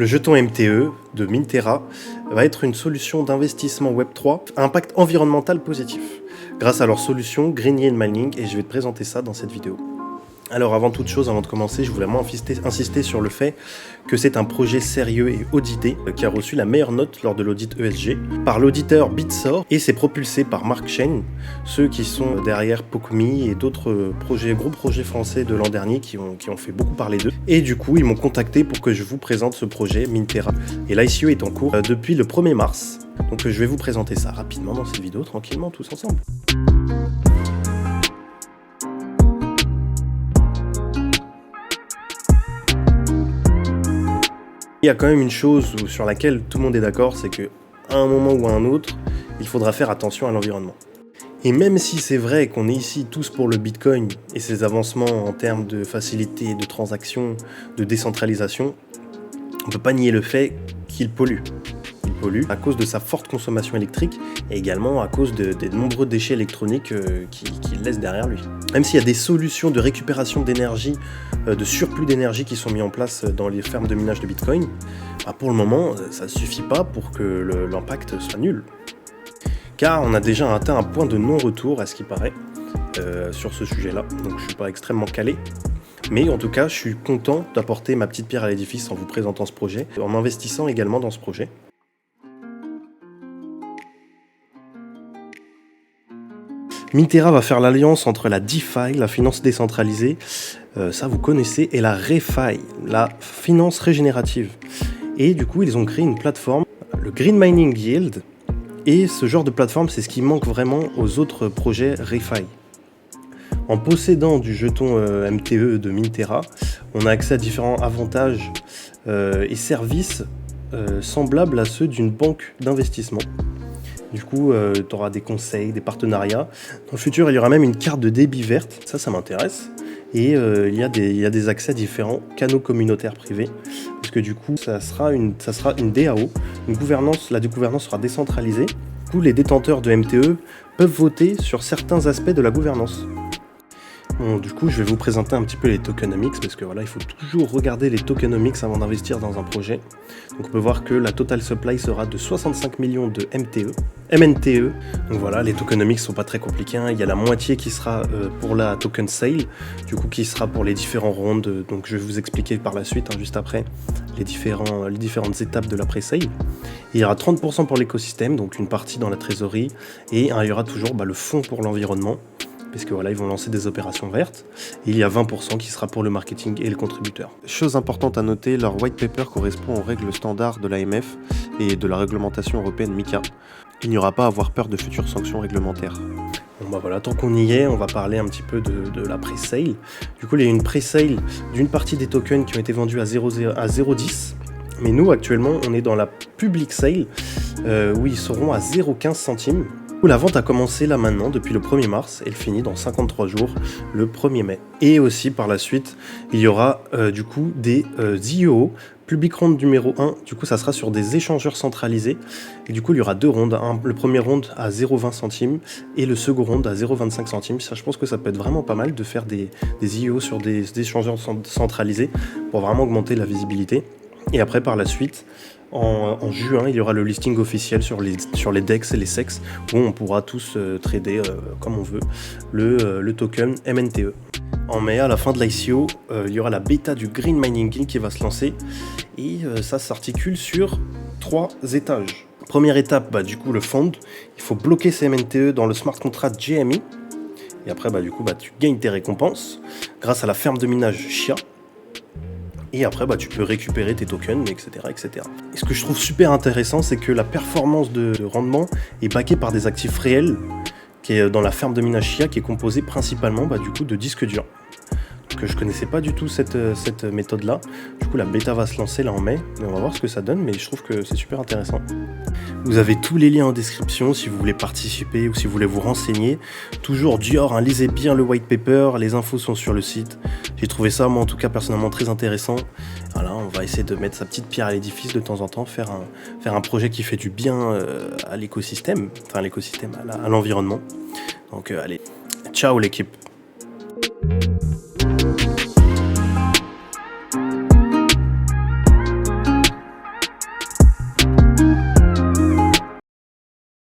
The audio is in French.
Le jeton MTE de Minterra va être une solution d'investissement Web3 à impact environnemental positif, grâce à leur solution Green Yield Mining, et je vais te présenter ça dans cette vidéo. Alors avant toute chose, avant de commencer, je voulais vraiment insister sur le fait que c'est un projet sérieux et audité qui a reçu la meilleure note lors de l'audit ESG par l'auditeur Bitsor, et c'est propulsé par Mark Chain, ceux qui sont derrière POCMI et d'autres gros projets français de l'an dernier qui ont fait beaucoup parler d'eux. Et du coup, ils m'ont contacté pour que je vous présente ce projet Minterra. Et l'ICO est en cours depuis le 1er mars. Donc je vais vous présenter ça rapidement dans cette vidéo, tranquillement, tous ensemble. Il y a quand même une chose sur laquelle tout le monde est d'accord, c'est qu'à un moment ou à un autre, il faudra faire attention à l'environnement. Et même si c'est vrai qu'on est ici tous pour le Bitcoin et ses avancements en termes de facilité, de transactions, de décentralisation, on ne peut pas nier le fait qu'il pollue. Il pollue à cause de sa forte consommation électrique et également à cause des nombreux déchets électroniques qu'il laisse derrière lui. Même s'il y a des solutions de récupération d'énergie, de surplus d'énergie qui sont mis en place dans les fermes de minage de Bitcoin, pour le moment, ça ne suffit pas pour que l'impact soit nul. Car on a déjà atteint un point de non-retour, à ce qui paraît, sur ce sujet-là. Donc je ne suis pas extrêmement calé. Mais en tout cas, je suis content d'apporter ma petite pierre à l'édifice en vous présentant ce projet, en investissant également dans ce projet. Minterra va faire l'alliance entre la DeFi, la finance décentralisée, ça vous connaissez, et la ReFi, la finance régénérative. Et du coup, ils ont créé une plateforme, le Green Mining Yield, et ce genre de plateforme, c'est ce qui manque vraiment aux autres projets ReFi. En possédant du jeton MTE de Minterra, on a accès à différents avantages et services semblables à ceux d'une banque d'investissement. Du coup, tu auras des conseils, des partenariats. Dans le futur, il y aura même une carte de débit verte. Ça m'intéresse. Et il y a des accès à différents canaux communautaires privés. Parce que du coup, ça sera une DAO. La gouvernance sera décentralisée. Du coup, les détenteurs de MTE peuvent voter sur certains aspects de la gouvernance. Bon, du coup, je vais vous présenter un petit peu les tokenomics, parce que voilà, il faut toujours regarder les tokenomics avant d'investir dans un projet. Donc on peut voir que la total supply sera de 65 millions de MNTE. Donc voilà, les tokenomics sont pas très compliqués, hein. Il y a la moitié qui sera pour la token sale, du coup qui sera pour les différents rounds. Donc je vais vous expliquer par la suite, hein, juste après, les différentes étapes de la pré-sale. Il y aura 30% pour l'écosystème, donc une partie dans la trésorerie, et il y aura toujours le fonds pour l'environnement, parce que voilà, ils vont lancer des opérations vertes. Et il y a 20% qui sera pour le marketing et le contributeur. Chose importante à noter, leur white paper correspond aux règles standards de l'AMF et de la réglementation européenne MiCA. Il n'y aura pas à avoir peur de futures sanctions réglementaires. Bon voilà, tant qu'on y est, on va parler un petit peu de la pré-sale. Du coup, il y a une pré-sale d'une partie des tokens qui ont été vendus à 0,10. Mais nous, actuellement, on est dans la public sale, où ils seront à 0,15 centimes. La vente a commencé là maintenant depuis le 1er mars et elle finit dans 53 jours le 1er mai. Et aussi par la suite, il y aura du coup des IEO, Public Round numéro 1, du coup ça sera sur des échangeurs centralisés. Et du coup il y aura deux rondes, le premier round à 0,20 centimes et le second round à 0,25 centimes. Ça, je pense que ça peut être vraiment pas mal de faire des IEO sur des échangeurs centralisés pour vraiment augmenter la visibilité. Et après par la suite, en juin, il y aura le listing officiel sur les DEX et les SEX, où on pourra tous trader comme on veut le token MNTE. En mai, à la fin de l'ICO, il y aura la bêta du Green Mining Yield qui va se lancer, et ça s'articule sur 3 étages. Première étape, du coup le fund, il faut bloquer ces MNTE dans le smart contract GME, et après tu gagnes tes récompenses grâce à la ferme de minage Chia. Et après, tu peux récupérer tes tokens, etc., etc. Et ce que je trouve super intéressant, c'est que la performance de rendement est backée par des actifs réels, qui est dans la ferme de minage Chia, qui est composée principalement de disques durs. Donc je connaissais pas du tout cette méthode-là. Du coup, la bêta va se lancer là en mai, mais on va voir ce que ça donne, mais je trouve que c'est super intéressant. Vous avez tous les liens en description si vous voulez participer ou si vous voulez vous renseigner. Toujours Dior, lisez bien le white paper, les infos sont sur le site. J'ai trouvé ça, moi en tout cas personnellement, très intéressant. Voilà, on va essayer de mettre sa petite pierre à l'édifice de temps en temps, faire un projet qui fait du bien à l'écosystème, à l'environnement. Donc allez, ciao l'équipe.